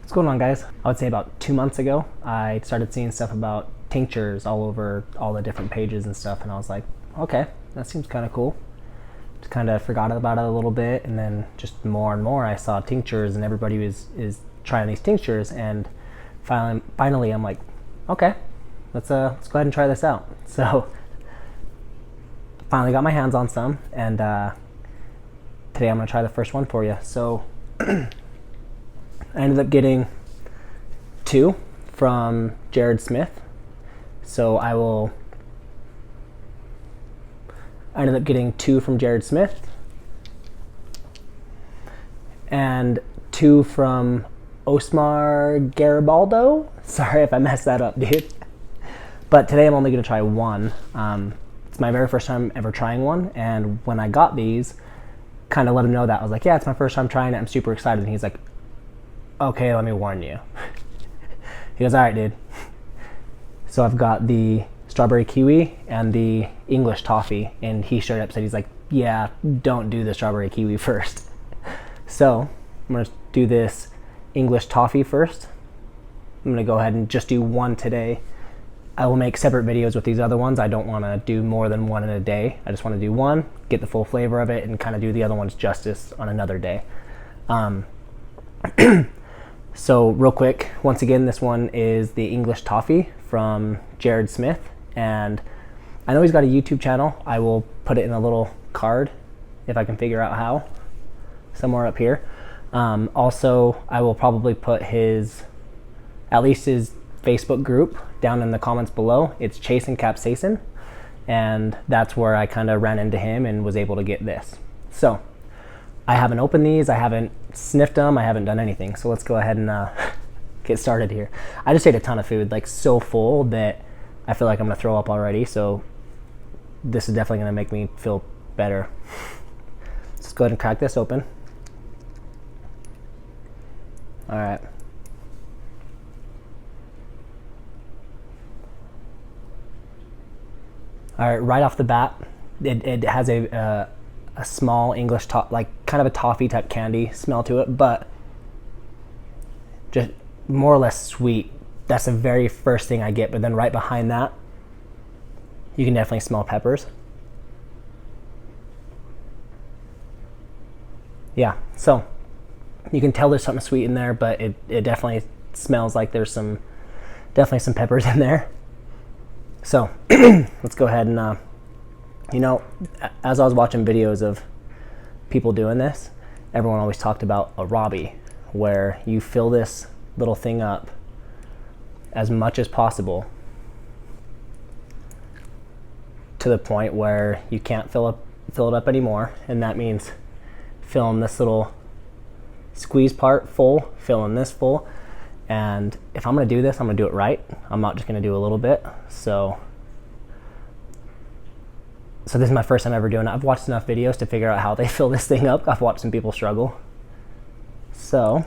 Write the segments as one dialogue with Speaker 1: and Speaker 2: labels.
Speaker 1: What's going on, guys? I would say about 2 months ago, I started seeing stuff about tinctures all over all the different pages and stuff, and I was like, okay, that seems kind of cool. Just kind of forgot about it a little bit, and then just more and more I saw tinctures, and everybody is trying these tinctures, and finally I'm like, okay, let's go ahead and try this out. So finally got my hands on some, and today I'm gonna try the first one for you. So I ended up getting 2 from Jared Smith. So I ended up getting 2 from Jared Smith and 2 from Osmar Garibaldo. Sorry if I messed that up, dude. But today I'm only going to try one. It's my very first time ever trying one, and when I got these, kind of let him know that. I was like, yeah, it's my first time trying it. I'm super excited. And he's like, okay, let me warn you. He goes, all right, dude. So I've got the strawberry kiwi and the English toffee, and he straight up said, he's like, yeah, don't do the strawberry kiwi first. So I'm gonna do this English toffee first. I'm gonna go ahead and just do one today. I will make separate videos with these other ones. I don't want to do more than one in a day. I just want to do one, get the full flavor of it, and kind of do the other ones justice on another day. So real quick, once again, this one is the English toffee from Jared Smith, and I know he's got a YouTube channel. I will put it in a little card if I can figure out how, somewhere up here. Also, I will probably put at least his Facebook group down in the comments below. It's Chasing Capsaicin, and that's where I kind of ran into him and was able to get this. So I haven't opened these, I haven't sniffed them, I haven't done anything. So let's go ahead and get started here. I just ate a ton of food, like so full that I feel like I'm gonna throw up already. So this is definitely gonna make me feel better. Let's go ahead and crack this open. All right. All right, right off the bat, it has a small English like kind of a toffee type candy smell to it, but just more or less sweet. That's the very first thing I get, but then right behind that, you can definitely smell peppers. Yeah, so you can tell there's something sweet in there, but it definitely smells like there's definitely some peppers in there. So let's go ahead and, as I was watching videos of people doing this, everyone always talked about a Robbie, where you fill this little thing up as much as possible to the point where you can't fill it up anymore, and that means filling this little squeeze part full, filling this full. And if I'm gonna do this, I'm gonna do it right. I'm not just gonna do a little bit. So this is my first time ever doing it. I've watched enough videos to figure out how they fill this thing up. I've watched some people struggle. So,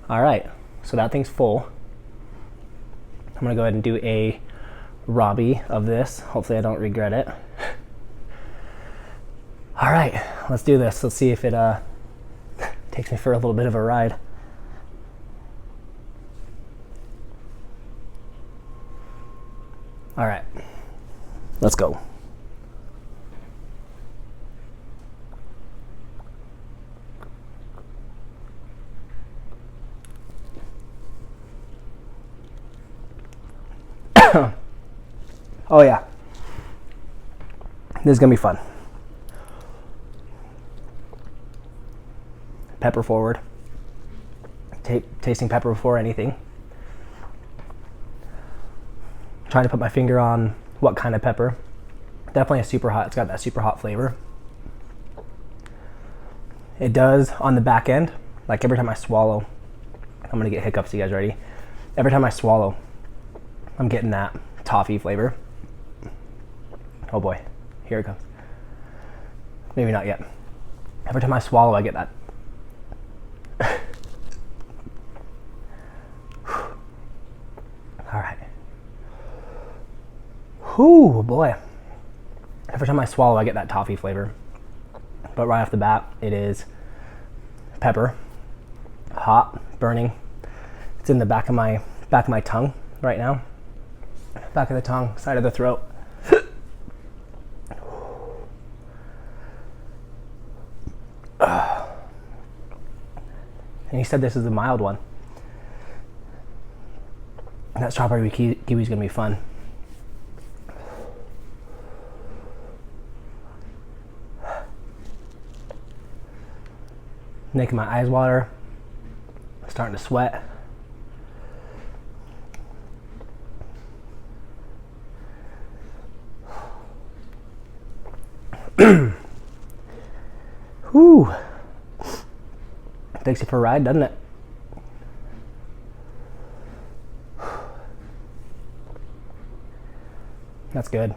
Speaker 1: all right, so that thing's full. I'm gonna go ahead and do a Robbie of this. Hopefully I don't regret it. All right, let's do this. Let's see if it takes me for a little bit of a ride. All right, let's go. Oh yeah, this is gonna be fun. Pepper forward. Tasting pepper before anything. Trying to put my finger on what kind of pepper. Definitely a Superhot. It's got that Superhot flavor. It does on the back end. Like every time I swallow, I'm gonna get hiccups. You guys ready? Every time I swallow, I'm getting that toffee flavor. Oh boy, here it comes. Maybe not yet. Every time I swallow, I get that. All right. Whew, boy. Every time I swallow, I get that toffee flavor. But right off the bat, it is pepper. Hot, burning. It's in the back of my tongue right now. Back of the tongue, side of the throat. And he said this is a mild one. And that strawberry kiwi is gonna be fun. Making my eyes water. Starting to sweat. Whew. Takes you for a ride, doesn't it? That's good.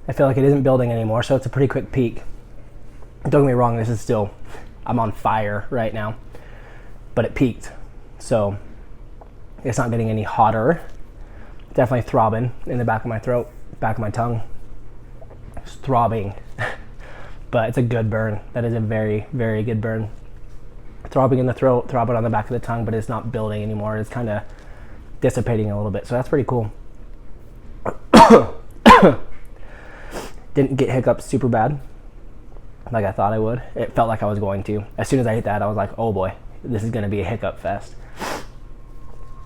Speaker 1: I feel like it isn't building anymore, so it's a pretty quick peak. Don't get me wrong, this is still, I'm on fire right now, but it peaked. So it's not getting any hotter. Definitely throbbing in the back of my throat, back of my tongue. It's throbbing, but it's a good burn. That is a very, very good burn. Throbbing in the throat, throbbing on the back of the tongue, but it's not building anymore. It's kind of dissipating a little bit, so that's pretty cool. Didn't get hiccups super bad like I thought I would. It felt like I was going to. As soon as I hit that, I was like, oh boy, this is going to be a hiccup fest.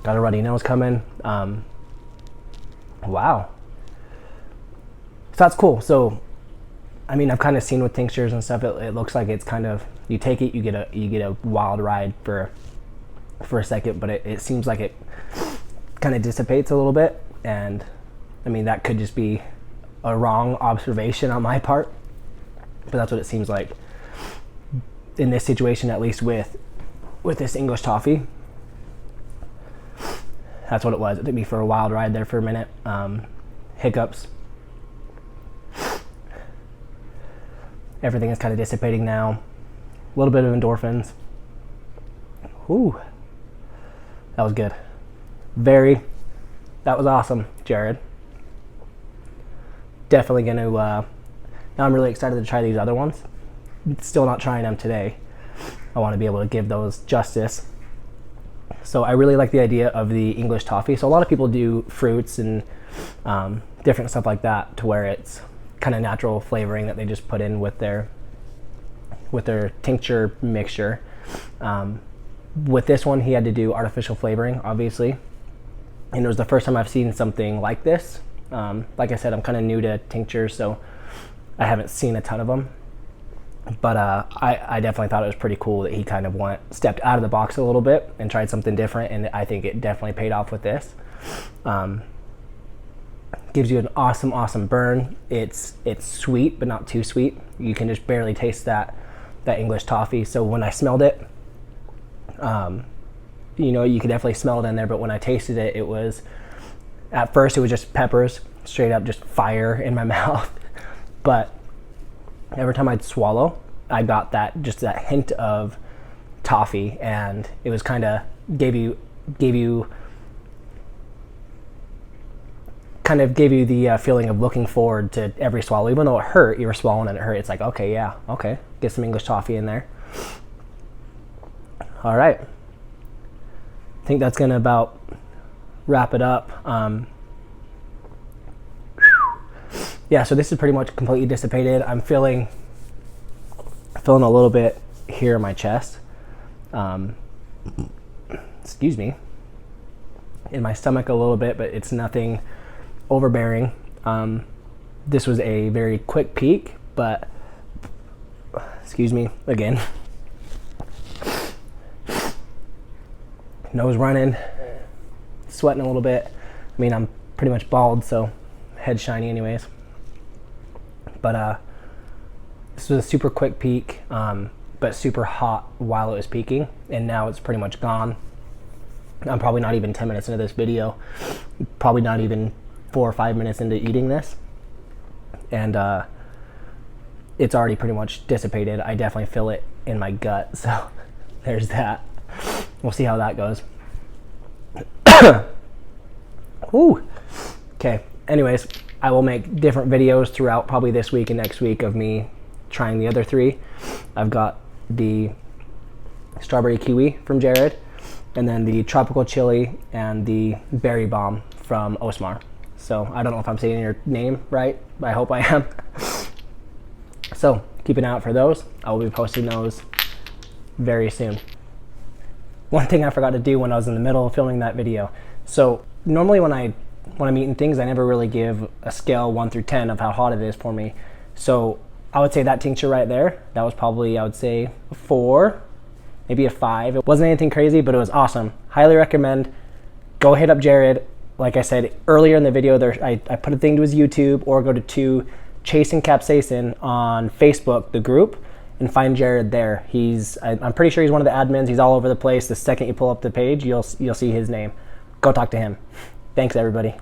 Speaker 1: Got a runny nose coming. Wow. So that's cool. So, I mean, I've kind of seen with tinctures and stuff, it looks like it's kind of, you take it, you get a wild ride for a second, but it seems like it kind of dissipates a little bit. And I mean, that could just be a wrong observation on my part, but that's what it seems like in this situation, at least with this English toffee. That's what it was. It took me for a wild ride there for a minute. Hiccups. Everything is kind of dissipating now. A little bit of endorphins. Ooh, that was good. That was awesome, Jared. Definitely gonna, now I'm really excited to try these other ones. Still not trying them today. I want to be able to give those justice. So I really like the idea of the English toffee. So a lot of people do fruits and different stuff like that, to where it's kind of natural flavoring that they just put in with their tincture mixture. With this one, he had to do artificial flavoring, obviously, and it was the first time I've seen something like this. Like I said, I'm kind of new to tinctures, so I haven't seen a ton of them, but I definitely thought it was pretty cool that he kind of stepped out of the box a little bit and tried something different, and I think it definitely paid off with this. Gives you an awesome burn. It's sweet, but not too sweet. You can just barely taste that English toffee. So when I smelled it, you know, you could definitely smell it in there, but when I tasted it, it was, at first it was just peppers, straight up just fire in my mouth. But every time I'd swallow, I got that hint of toffee, and it was kind of gave you the feeling of looking forward to every swallow. Even though it hurt, you were swallowing and it hurt, it's like, okay, yeah, okay, get some English toffee in there. All right, I think that's gonna about wrap it up. Yeah, so this is pretty much completely dissipated. I'm feeling a little bit here in my chest. Excuse me. In my stomach a little bit, but it's nothing overbearing. This was a very quick peak, but excuse me again. Nose running, sweating a little bit. I mean, I'm pretty much bald, so head shiny anyways. But this was a super quick peak, but super hot while it was peaking, and now it's pretty much gone. I'm probably not even 10 minutes into this video, probably not even 4 or 5 minutes into eating this, and it's already pretty much dissipated. I definitely feel it in my gut, so there's that. We'll see how that goes. Woo. Okay, anyways, I will make different videos throughout probably this week and next week of me trying the other 3. I've got the strawberry kiwi from Jared, and then the tropical chili and the berry bomb from Osmar. So I don't know if I'm saying your name right, but I hope I am. So keep an eye out for those. I will be posting those very soon. One thing I forgot to do when I was in the middle of filming that video. So normally when I'm eating things, I never really give a scale 1 through 10 of how hot it is for me. So I would say that tincture right there, that was probably, I would say, a 4, maybe a 5. It wasn't anything crazy, but it was awesome. Highly recommend. Go hit up Jared. Like I said earlier in the video, I put a thing to his YouTube, or go to Chasing Capsaicin on Facebook, the group, and find Jared there. I'm pretty sure he's one of the admins. He's all over the place. The second you pull up the page, you'll see his name. Go talk to him. Thanks, everybody.